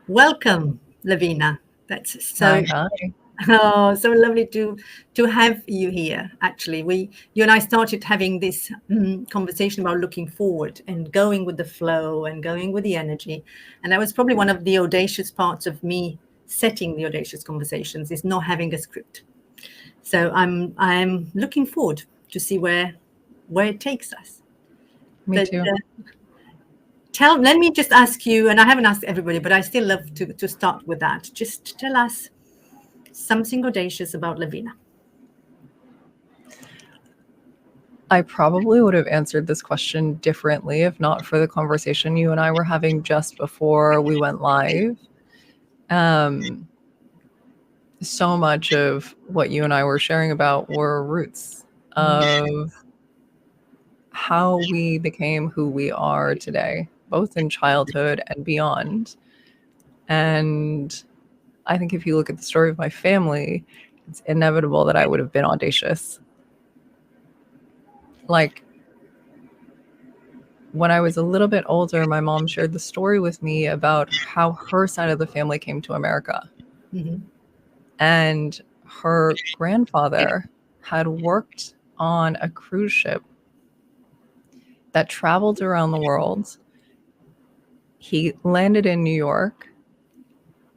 Welcome, Levina. That's Hi, so hi. so lovely to have you here. Actually, you and I started having this conversation about looking forward and going with the flow and going with the energy, and that was probably one of the audacious parts of me setting the audacious conversations is not having a script. So I'm looking forward to see where it takes us. Me But too. let me just ask you, and I haven't asked everybody, but I still love to start with that. Just tell us something audacious about Levina. I probably would have answered this question differently if not for the conversation you and I were having just before we went live. Um, so much of what you and I were sharing about were roots of how we became who we are today, both in childhood and beyond. And I think if you look at the story of my family, it's inevitable that I would have been audacious. Like, when I was a little bit older, my mom shared the story with me about how her side of the family came to America. Mm-hmm. And her grandfather had worked on a cruise ship that traveled around the world. He landed in New York,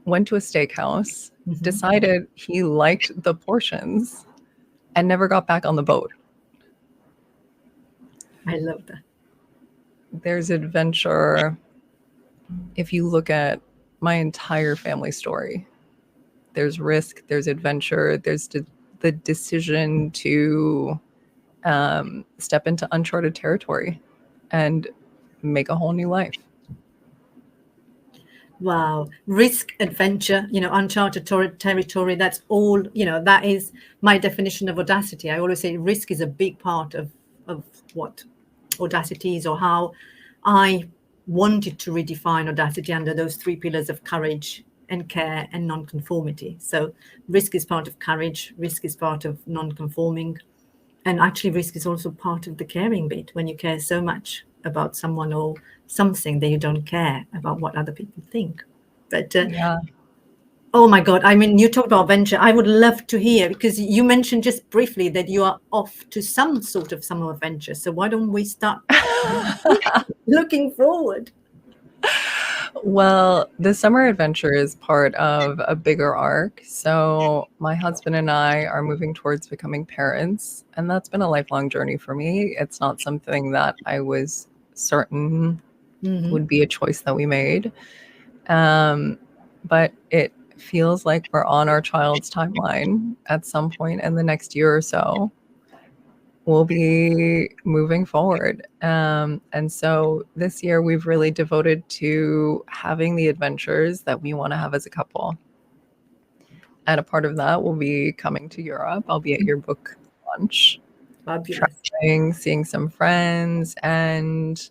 went to a steakhouse, decided he liked the portions, and never got back on the boat. I love that. There's adventure. If you look at my entire family story, there's risk, there's adventure, there's the decision to step into uncharted territory and make a whole new life. Wow. Risk, adventure, uncharted territory. That's all, that is my definition of audacity. I always say risk is a big part of what audacity is, or how I wanted to redefine audacity under those three pillars of courage and care and non-conformity. So risk is part of courage, risk is part of non-conforming, and actually risk is also part of the caring bit, when you care so much about someone or something that you don't care about what other people think. But Yeah. oh my God, I mean, you talk about venture. I would love to hear, because you mentioned just briefly that you are off to some sort of summer adventure. So why don't we start looking forward? Well, the summer adventure is part of a bigger arc. So, my husband and I are moving towards becoming parents, and that's been a lifelong journey for me. It's not something that I was certain would be a choice that we made. But it feels like we're on our child's timeline at some point in the next year or so. We'll be moving forward. And so this year we've really devoted to having the adventures that we want to have as a couple. And a part of that will be coming to Europe. I'll be at your book launch, Fabulous. traveling, seeing some friends, and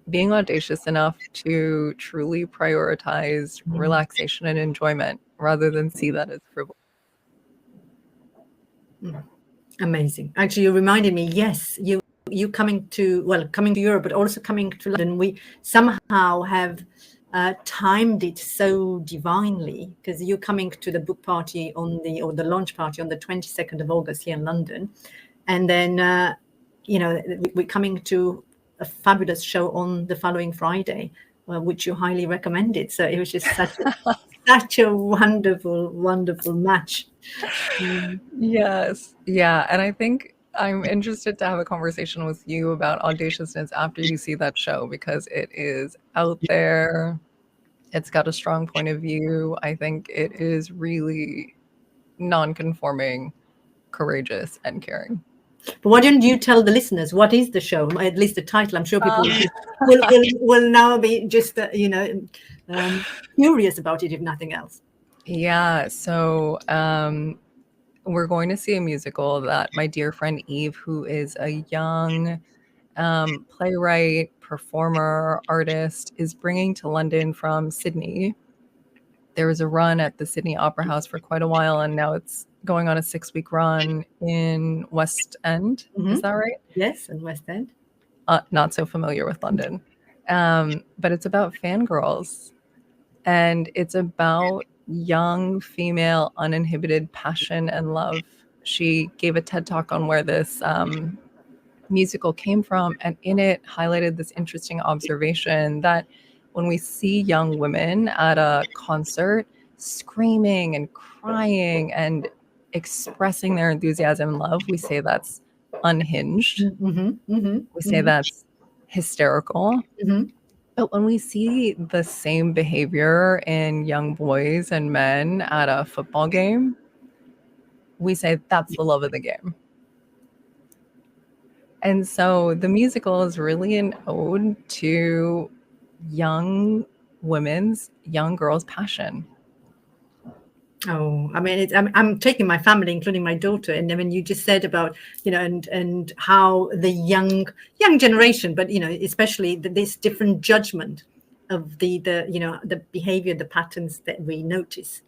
being audacious enough to truly prioritize relaxation and enjoyment rather than see that as frivolous. Amazing. Actually, you reminded me, yes, you coming to Europe, but also coming to London. We somehow have timed it so divinely, because you're coming to the book party or the launch party on the 22nd of August here in London. And then, we're coming to a fabulous show on the following Friday, which you highly recommended. So it was just such a wonderful, wonderful match. Yes. Yeah. And I think I'm interested to have a conversation with you about audaciousness after you see that show, because it is out there. It's got a strong point of view. I think it is really non-conforming, courageous, and caring. But why don't you tell the listeners what is the show? At least the title. I'm sure people will now be just curious about it, if nothing else. Yeah. So we're going to see a musical that my dear friend Eve, who is a young playwright, performer, artist, is bringing to London from Sydney. There was a run at the Sydney Opera House for quite a while, and now it's going on a 6-week run in West End. Is that right? Yes, and West End. Not so familiar with London. But it's about fangirls. And it's about young female uninhibited passion and love. She gave a TED Talk on where this musical came from, and in it highlighted this interesting observation that when we see young women at a concert screaming and crying and expressing their enthusiasm and love, we say that's unhinged. We say that's hysterical. But when we see the same behavior in young boys and men at a football game, we say that's the love of the game. And so the musical is really an ode to young women's, young girls' passion. Oh, I mean, I'm taking my family, including my daughter, and I mean, you just said about, you know, and how the young generation, but you know, especially this different judgment of the you know, the behavior, the patterns that we notice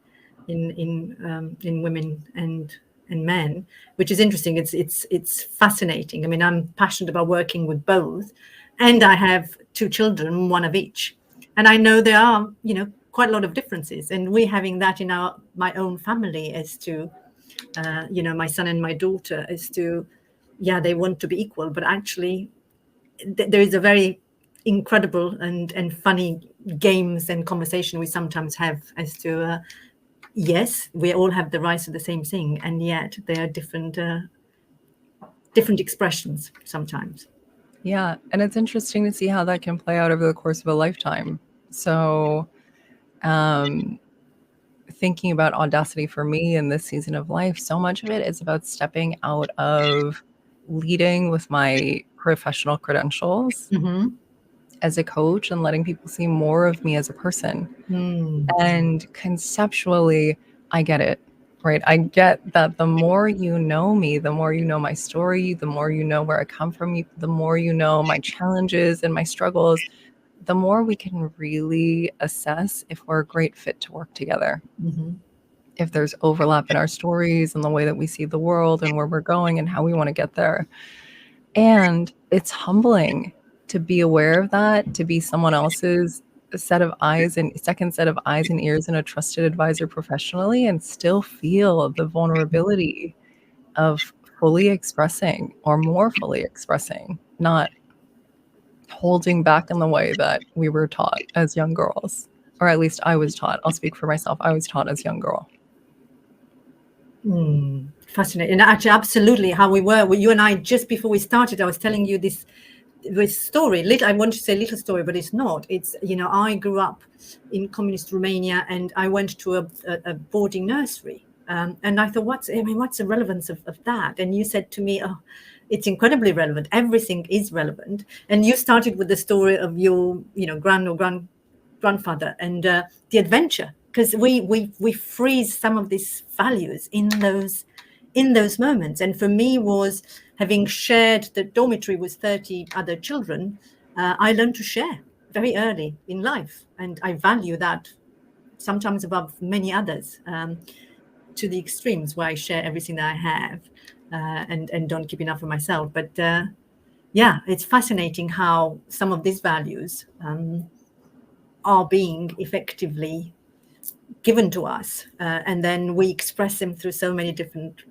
in women and men, which is interesting. It's fascinating. I mean, I'm passionate about working with both, and I have 2 children, one of each, and I know there are, you know, quite a lot of differences, and we're having that in my own family as to you know, my son and my daughter, as to, yeah, they want to be equal, but actually there is a very incredible and funny games and conversation we sometimes have as to yes, we all have the rights to the same thing, and yet there are different expressions sometimes. Yeah, and it's interesting to see how that can play out over the course of a lifetime. So thinking about Audacity for me in this season of life, so much of it is about stepping out of leading with my professional credentials as a coach and letting people see more of me as a person. And conceptually, I get it, right? I get that the more you know me, the more you know my story, the more you know where I come from, the more you know my challenges and my struggles, the more we can really assess if we're a great fit to work together. If there's overlap in our stories and the way that we see the world and where we're going and how we want to get there. And it's humbling to be aware of that, to be someone else's set of eyes and second set of eyes and ears and a trusted advisor professionally, and still feel the vulnerability of fully expressing or more fully expressing, not holding back in the way that we were taught as young girls, or at least I was taught. I'll speak for myself. I was taught as a young girl. Fascinating. And actually, absolutely, how we were, you and I, just before we started, I was telling you this story. I want to say little story, but it's not. It's, you know, I grew up in communist Romania, and I went to a boarding nursery, and I thought, what's the relevance of that? And you said to me, oh, it's incredibly relevant. Everything is relevant. And you started with the story of your, you know, grandfather and the adventure, because we freeze some of these values in those moments. And for me, was having shared the dormitory with 30 other children, I learned to share very early in life, and I value that sometimes above many others, to the extremes where I share everything that I have, and don't keep enough for myself. But yeah, it's fascinating how some of these values are being effectively given to us, and then we express them through so many different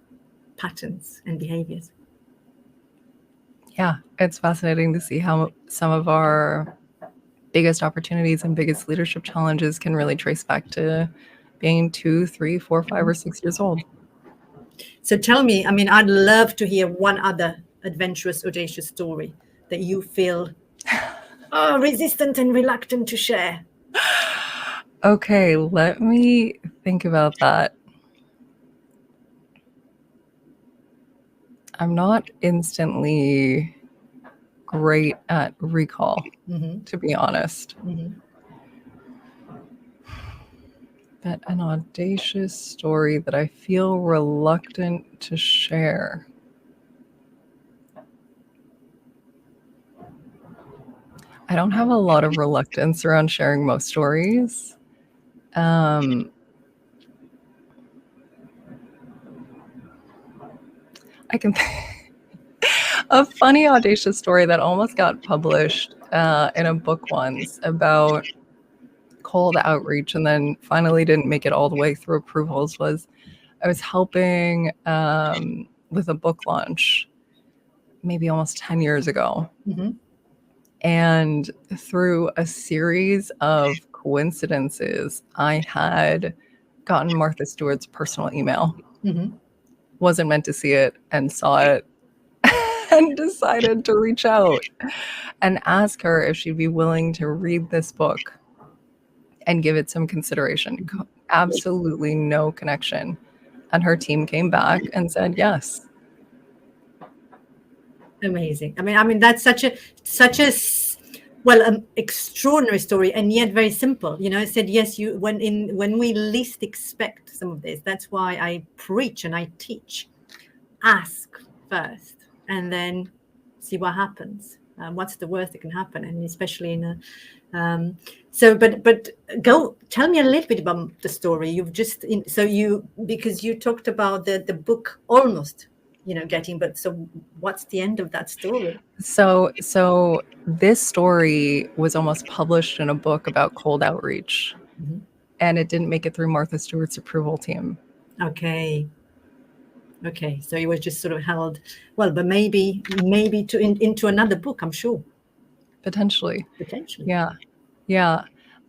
patterns and behaviors. Yeah, it's fascinating to see how some of our biggest opportunities and biggest leadership challenges can really trace back to being 2, 3, 4, 5, or 6 years old. So tell me, I mean, I'd love to hear one other adventurous, audacious story that you feel resistant and reluctant to share. Okay, let me think about that. I'm not instantly great at recall, to be honest. But an audacious story that I feel reluctant to share. I don't have a lot of reluctance around sharing most stories. I can a funny audacious story that almost got published in a book once about cold outreach and then finally didn't make it all the way through approvals was I was helping with a book launch maybe almost 10 years ago. Mm-hmm. And through a series of coincidences, I had gotten Martha Stewart's personal email. Mm-hmm. Wasn't meant to see it and saw it and decided to reach out and ask her if she'd be willing to read this book and give it some consideration. Absolutely no connection. And her team came back and said yes. Amazing. I mean, that's such a extraordinary story, and yet very simple. You know, I said yes. When we least expect some of this, that's why I preach and I teach. Ask first, and then see what happens. What's the worst that can happen, and especially in a. But go tell me a little bit about the story. Because you talked about the book almost. But so what's the end of that story? So this story was almost published in a book about cold outreach, mm-hmm. and it didn't make it through Martha Stewart's approval team. Okay. So it was just sort of held, well, but maybe into another book, I'm sure. Potentially. Yeah.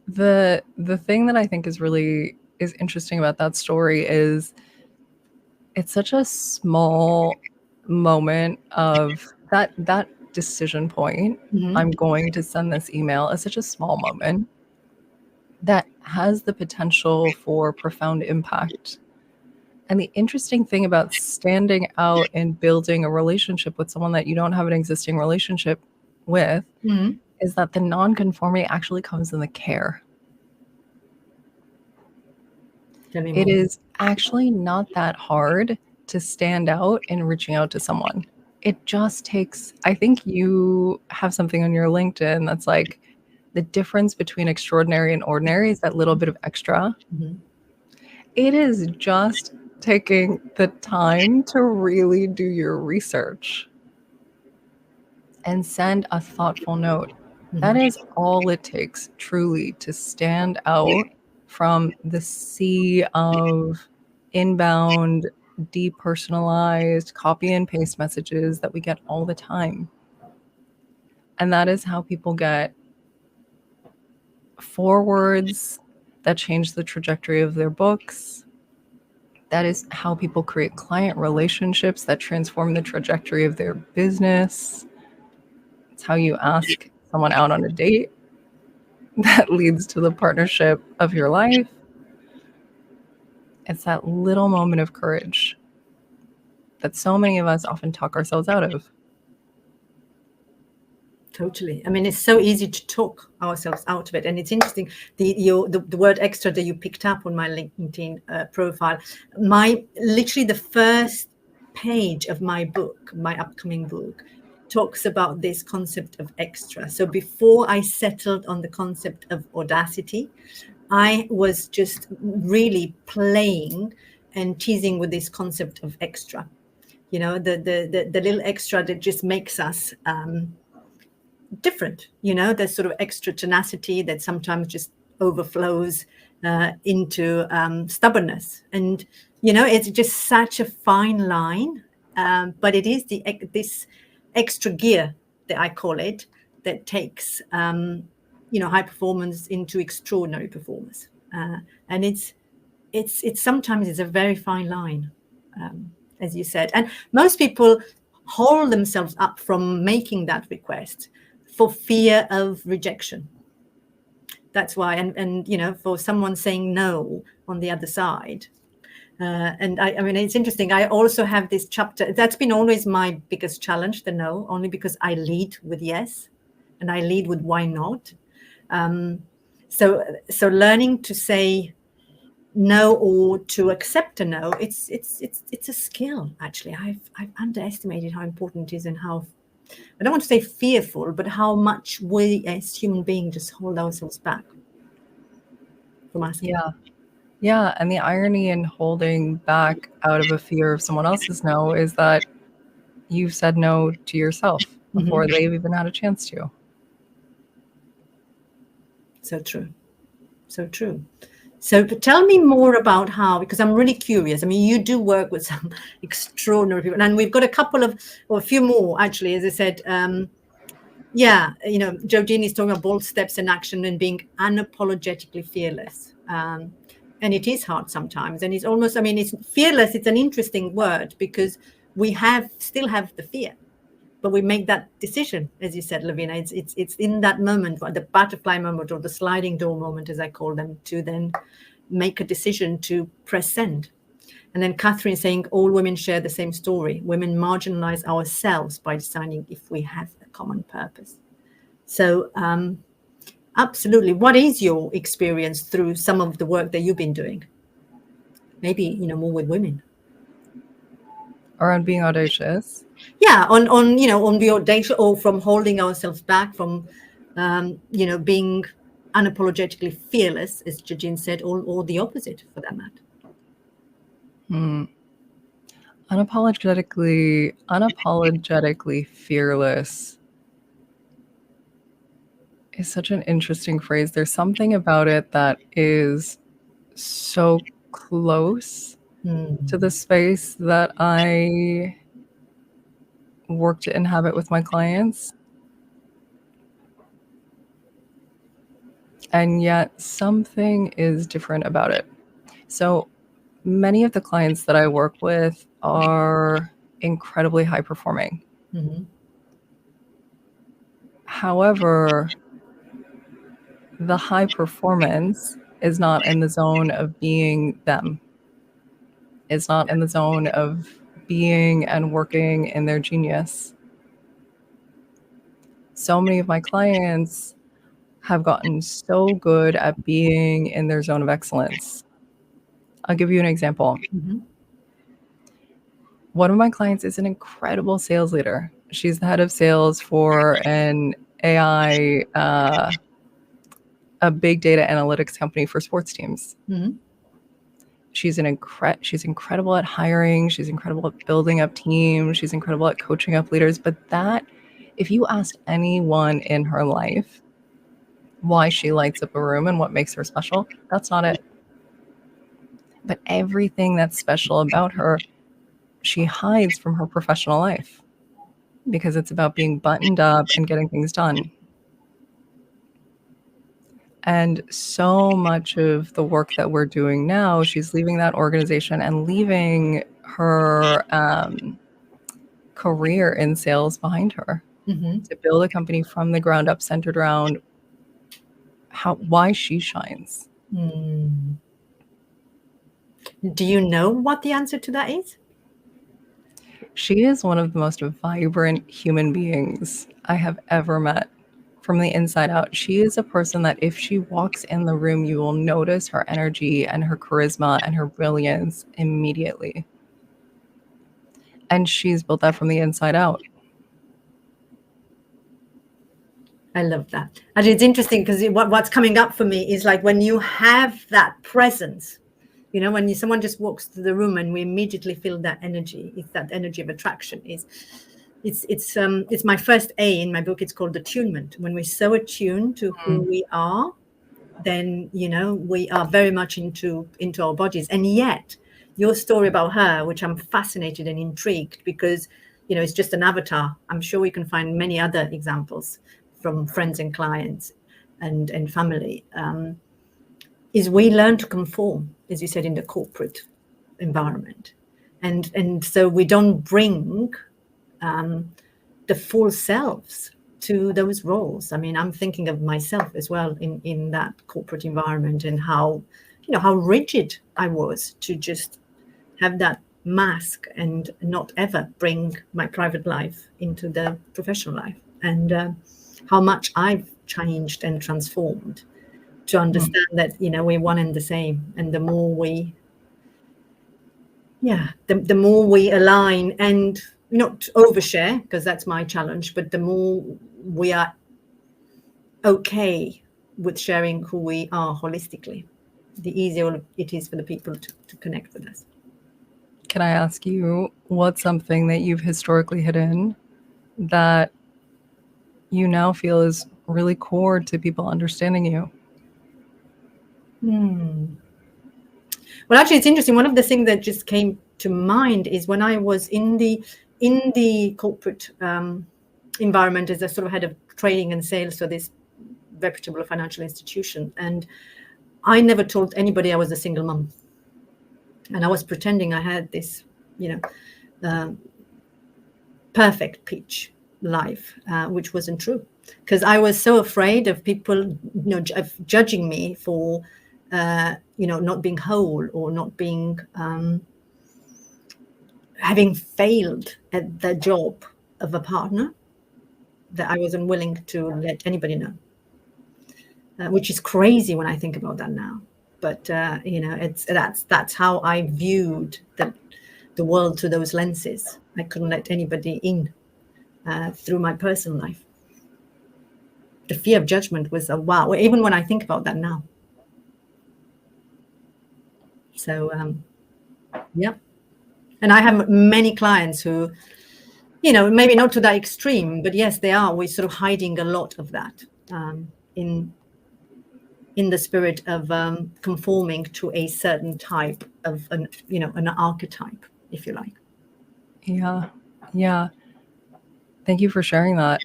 The thing that I think is interesting about that story is it's such a small moment of that decision point. Mm-hmm. I'm going to send this email is such a small moment that has the potential for profound impact. And the interesting thing about standing out and building a relationship with someone that you don't have an existing relationship with mm-hmm. is that the non-conformity actually comes in the care. It is actually not that hard to stand out in reaching out to someone. It just takes, I think you have something on your LinkedIn that's like the difference between extraordinary and ordinary is that little bit of extra. Mm-hmm. It is just taking the time to really do your research and send a thoughtful note. Mm-hmm. That is all it takes, truly, to stand out from the sea of inbound, depersonalized, copy and paste messages that we get all the time. And that is how people get forwards that change the trajectory of their books. That is how people create client relationships that transform the trajectory of their business. It's how you ask someone out on a date that leads to the partnership of your life. It's that little moment of courage that so many of us often talk ourselves out of. Totally. I mean, it's so easy to talk ourselves out of it. And it's interesting, the word extra that you picked up on my LinkedIn profile, literally the first page of my book, my upcoming book, talks about this concept of extra. So before I settled on the concept of Audacity, I was just really playing and teasing with this concept of extra. You know, the little extra that just makes us different. You know, there's sort of extra tenacity that sometimes just overflows into stubbornness. And, you know, it's just such a fine line. But it is this extra gear that I call it that takes high performance into extraordinary performance, and it's sometimes it's a very fine line, as you said, and most people hold themselves up from making that request for fear of rejection. That's why, and for someone saying no on the other side. And I mean, it's interesting. I also have this chapter that's been always my biggest challenge, the no, only because I lead with yes, and I lead with why not. So learning to say no or to accept a no, it's a skill. Actually, I've underestimated how important it is, and how, I don't want to say fearful, but how much we as human beings just hold ourselves back from asking. Yeah, and the irony in holding back out of a fear of someone else's no is that you've said no to yourself before they've even had a chance to. So true. So true. So tell me more about how, because I'm really curious. I mean, you do work with some extraordinary people, and we've got a couple of, or a few more actually, as I said. Yeah, you know, Jodine is talking about bold steps in action and being unapologetically fearless. And it is hard sometimes. And it's almost, I mean, it's fearless. It's an interesting word because we still have the fear, but we make that decision, as you said, Levina. It's in that moment, the butterfly moment or the sliding door moment, as I call them, to then make a decision to press send. And then Catherine saying all women share the same story. Women marginalize ourselves by deciding if we have a common purpose. So absolutely. What is your experience through some of the work that you've been doing? Maybe, you know, more with women. Around being audacious. Yeah, on you know, on the audacious, or from holding ourselves back, from you know, being unapologetically fearless, as Jajin said, or the opposite for that matter. Unapologetically fearless is such an interesting phrase. There's something about it that is so close to the space that I work to inhabit with my clients. And yet something is different about it. So many of the clients that I work with are incredibly high performing. However, the high performance is not in the zone of being them. It's not in the zone of being and working in their genius. So many of my clients have gotten so good at being in their zone of excellence. I'll give you an example. One of my clients is an incredible sales leader. She's the head of sales for an AI, a big data analytics company for sports teams. She's incredible at hiring. She's incredible at building up teams. She's incredible at coaching up leaders. But if you asked anyone in her life why she lights up a room and what makes her special, that's not it. But everything that's special about her, she hides from her professional life because it's about being buttoned up and getting things done. And so much of the work that we're doing now, she's leaving that organization and leaving her career in sales behind her to build a company from the ground up centered around why she shines. Do you know what the answer to that is? She is one of the most vibrant human beings I have ever met. From the inside out, she is a person that if she walks in the room, you will notice her energy and her charisma and her brilliance immediately. And she's built that from the inside out. I love that. And it's interesting because what's coming up for me is like when you have that presence, you know, when someone just walks through the room and we immediately feel that energy. It's that energy of attraction. It's my first A in my book. It's called attunement. When we're so attuned to who we are, then, you know, we are very much into our bodies. And yet your story about her, which I'm fascinated and intrigued because, you know, it's just an avatar. I'm sure we can find many other examples from friends and clients and family, is we learn to conform, as you said, in the corporate environment. And so we don't bring the full selves to those roles. I mean, I'm thinking of myself as well in that corporate environment and how, you know, how rigid I was to just have that mask and not ever bring my private life into the professional life. And how much I've changed and transformed to understand that, you know, we're one and the same. And the more we, the more we align and not overshare, because that's my challenge, but the more we are okay with sharing who we are holistically, the easier it is for the people to connect with us. Can I ask you what's something that you've historically hidden that you now feel is really core to people understanding you? Well, actually, it's interesting. One of the things that just came to mind is when I was in the corporate environment as a sort of head of trading and sales for this reputable financial institution, and I never told anybody I was a single mom, and I was pretending I had this, perfect peach life, which wasn't true, because I was so afraid of people, of judging me for, not being whole or not being, having failed at the job of a partner, that I wasn't willing to let anybody know, which is crazy when I think about that now. But that's how I viewed the world through those lenses. I couldn't let anybody in through my personal life. The fear of judgment was a wow, even when I think about that now. So yeah, and I have many clients who, maybe not to that extreme, but yes, they are. We're sort of hiding a lot of that in the spirit of conforming to a certain type of an archetype, if you like. Yeah. Thank you for sharing that.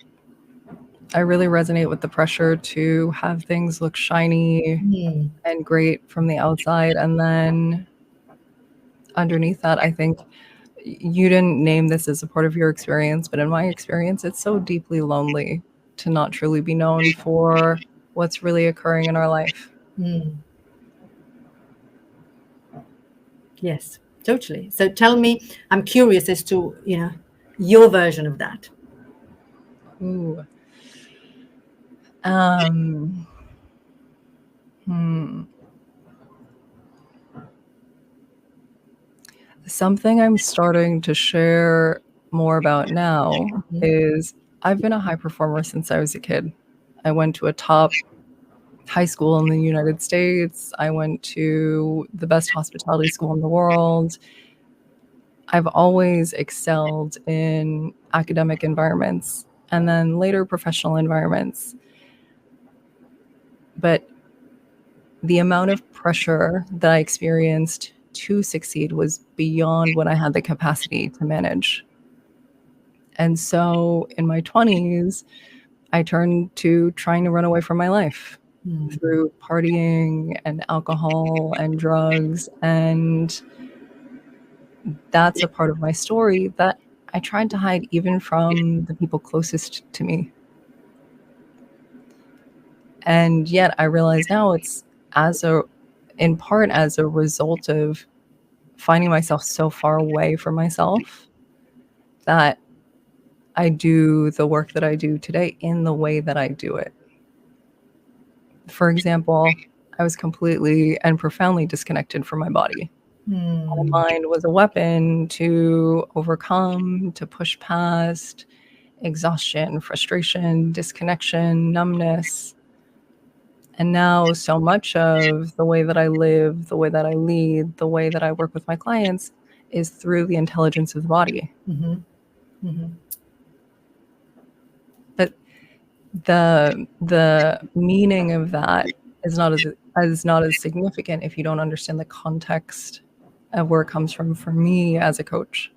I really resonate with the pressure to have things look shiny and great from the outside. And then underneath that, I think you didn't name this as a part of your experience, but in my experience, it's so deeply lonely to not truly be known for what's really occurring in our life. Yes, totally. So tell me, I'm curious as to, your version of that. Ooh. Something I'm starting to share more about now is I've been a high performer since I was a kid. I went to a top high school in the United States. I went to the best hospitality school in the world. I've always excelled in academic environments and then later professional environments. But the amount of pressure that I experienced to succeed was beyond what I had the capacity to manage. And so in my 20s, I turned to trying to run away from my life through partying and alcohol and drugs. And that's a part of my story that I tried to hide even from the people closest to me. And yet I realize now it's in part as a result of finding myself so far away from myself that I do the work that I do today in the way that I do it. For example, I was completely and profoundly disconnected from my body. My mind was a weapon to overcome, to push past exhaustion, frustration, disconnection, numbness. And now so much of the way that I live, the way that I lead, the way that I work with my clients is through the intelligence of the body. But the meaning of that is not as significant if you don't understand the context of where it comes from for me as a coach.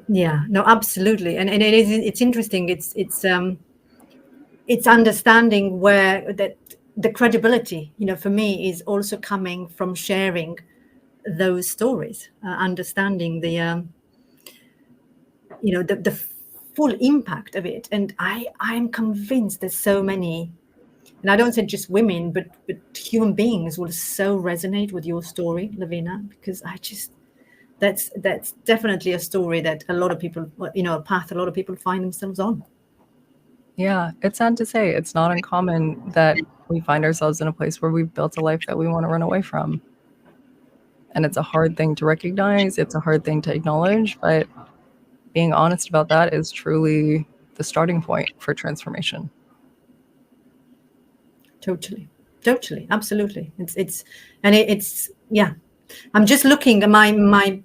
Yeah, no, absolutely. And it's interesting. It's understanding where that the credibility, for me, is also coming from sharing those stories, understanding the full impact of it. And I'm convinced there's so many, and I don't say just women, but human beings will so resonate with your story, Levina, because that's definitely a story that a lot of people, a path a lot of people find themselves on. Yeah, it's sad to say. It's not uncommon that we find ourselves in a place where we've built a life that we want to run away from. And it's a hard thing to recognize. It's a hard thing to acknowledge, but being honest about that is truly the starting point for transformation. Totally, absolutely. It's yeah. I'm just looking at my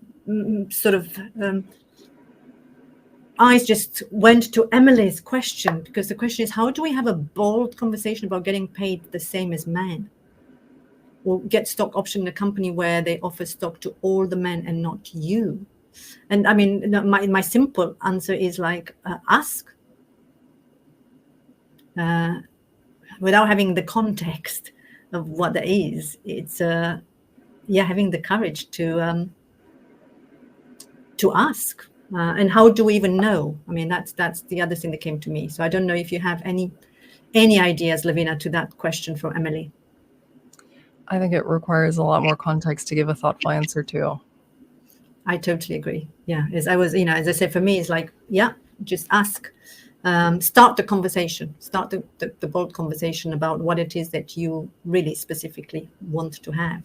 sort of eyes just went to Emily's question, because the question is, how do we have a bold conversation about getting paid the same as men? Or get stock option in a company where they offer stock to all the men and not you? And I mean, my simple answer is like, ask. Without having the context of what that is, it's having the courage to ask. And how do we even know? I mean, that's the other thing that came to me. So I don't know if you have any ideas, Levina, to that question from Emily. I think it requires a lot more context to give a thoughtful answer to. I totally agree. Yeah, as I said, for me, it's like, just ask. Start the conversation. Start the bold conversation about what it is that you really specifically want to have.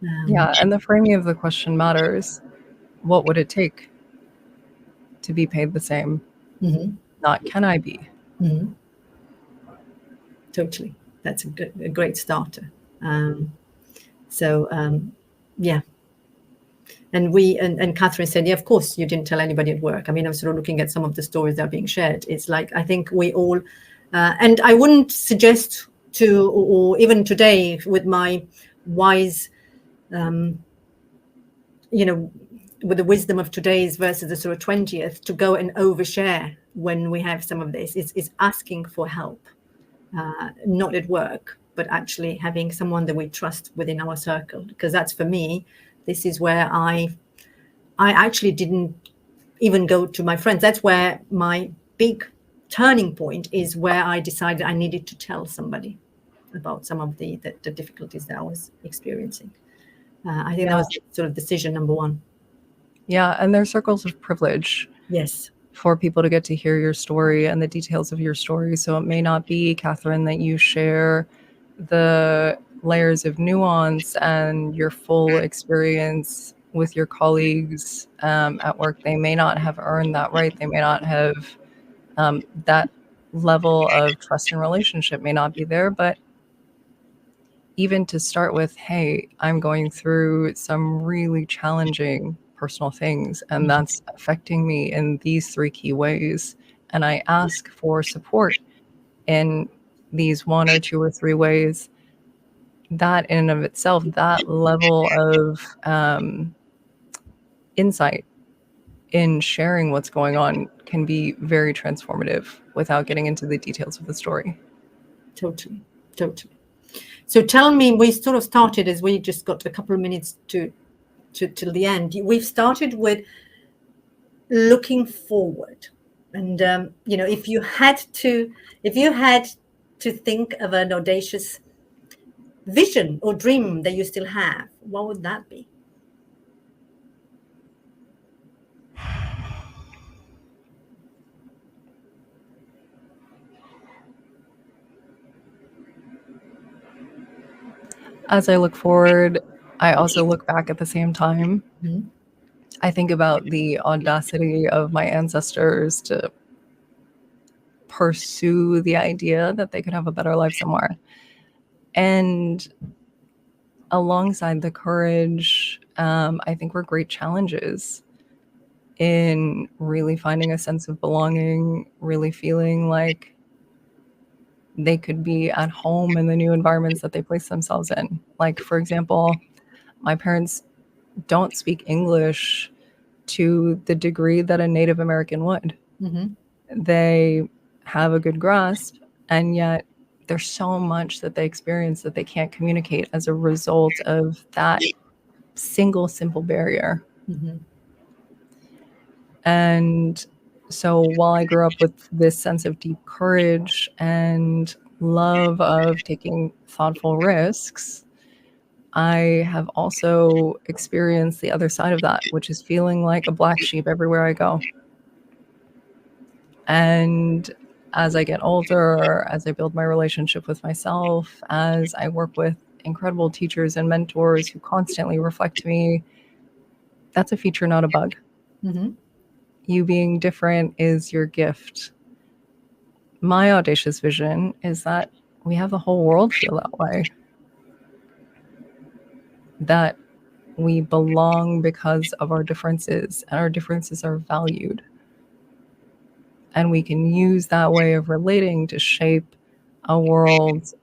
And the framing of the question matters. What would it take to be paid the same? Mm-hmm. Not can I be? Mm-hmm. Totally. That's a great starter. Yeah. And Catherine said, yeah, of course you didn't tell anybody at work. I mean, I'm sort of looking at some of the stories that are being shared. It's like, I think we all, and I wouldn't suggest to, or even today with my wise, with the wisdom of today's versus the sort of 20th, to go and overshare when we have some of this. Is asking for help, not at work, but actually having someone that we trust within our circle. Because that's, for me, this is where I actually didn't even go to my friends. That's where my big turning point is, where I decided I needed to tell somebody about some of the difficulties that I was experiencing. I think that was sort of decision number one. Yeah, and there's circles of privilege. Yes. For people to get to hear your story and the details of your story. So it may not be, Catherine, that you share the layers of nuance and your full experience with your colleagues at work. They may not have earned that right. They may not have that level of trust and relationship may not be there. But even to start with, hey, I'm going through some really challenging personal things, and that's affecting me in these 3 key ways. And I ask for support in these 1 or 2 or 3 ways. That in and of itself, that level of insight in sharing what's going on can be very transformative without getting into the details of the story. Totally. So tell me, we sort of started, as we just got a couple of minutes to till the end. We've started with looking forward, and if you had to think of an audacious vision or dream that you still have, what would that be? As I look forward, I also look back at the same time. Mm-hmm. I think about the audacity of my ancestors to pursue the idea that they could have a better life somewhere. And alongside the courage, I think were great challenges in really finding a sense of belonging, really feeling like they could be at home in the new environments that they place themselves in. Like, for example, my parents don't speak English to the degree that a Native American would. Mm-hmm. They have a good grasp, and yet there's so much that they experience that they can't communicate as a result of that simple barrier. Mm-hmm. And so while I grew up with this sense of deep courage and love of taking thoughtful risks, I have also experienced the other side of that, which is feeling like a black sheep everywhere I go. And as I get older, as I build my relationship with myself, as I work with incredible teachers and mentors who constantly reflect me, that's a feature, not a bug. Mm-hmm. You being different is your gift. My audacious vision is that we have the whole world feel that way. That we belong because of our differences, and our differences are valued. And we can use that way of relating to shape a world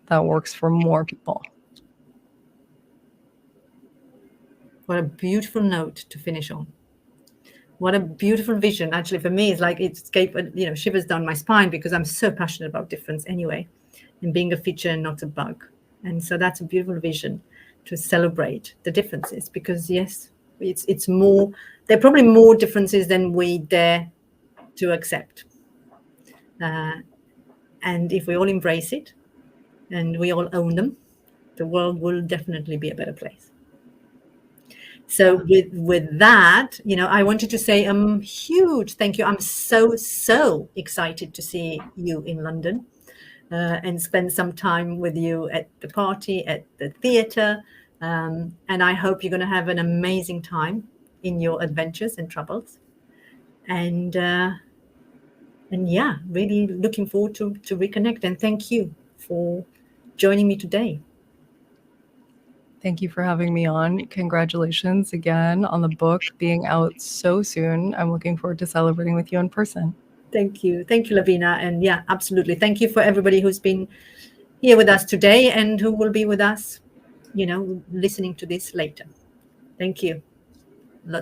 that works for more people. What a beautiful note to finish on. What a beautiful vision. Actually, for me, it's like it gave, shivers down my spine, because I'm so passionate about difference anyway, and being a feature and not a bug. And so that's a beautiful vision, to celebrate the differences, because yes, it's more, there are probably more differences than we dare to accept. And if we all embrace it and we all own them, the world will definitely be a better place. So with that, I wanted to say a huge thank you. I'm so excited to see you in London and spend some time with you at the party, at the theatre. And I hope you're going to have an amazing time in your adventures and travels. And yeah, really looking forward to reconnect. And thank you for joining me today. Thank you for having me on. Congratulations again on the book being out so soon. I'm looking forward to celebrating with you in person. Thank you. Thank you, Levina. And yeah, absolutely. Thank you for everybody who's been here with us today and who will be with us, listening to this later. Thank you.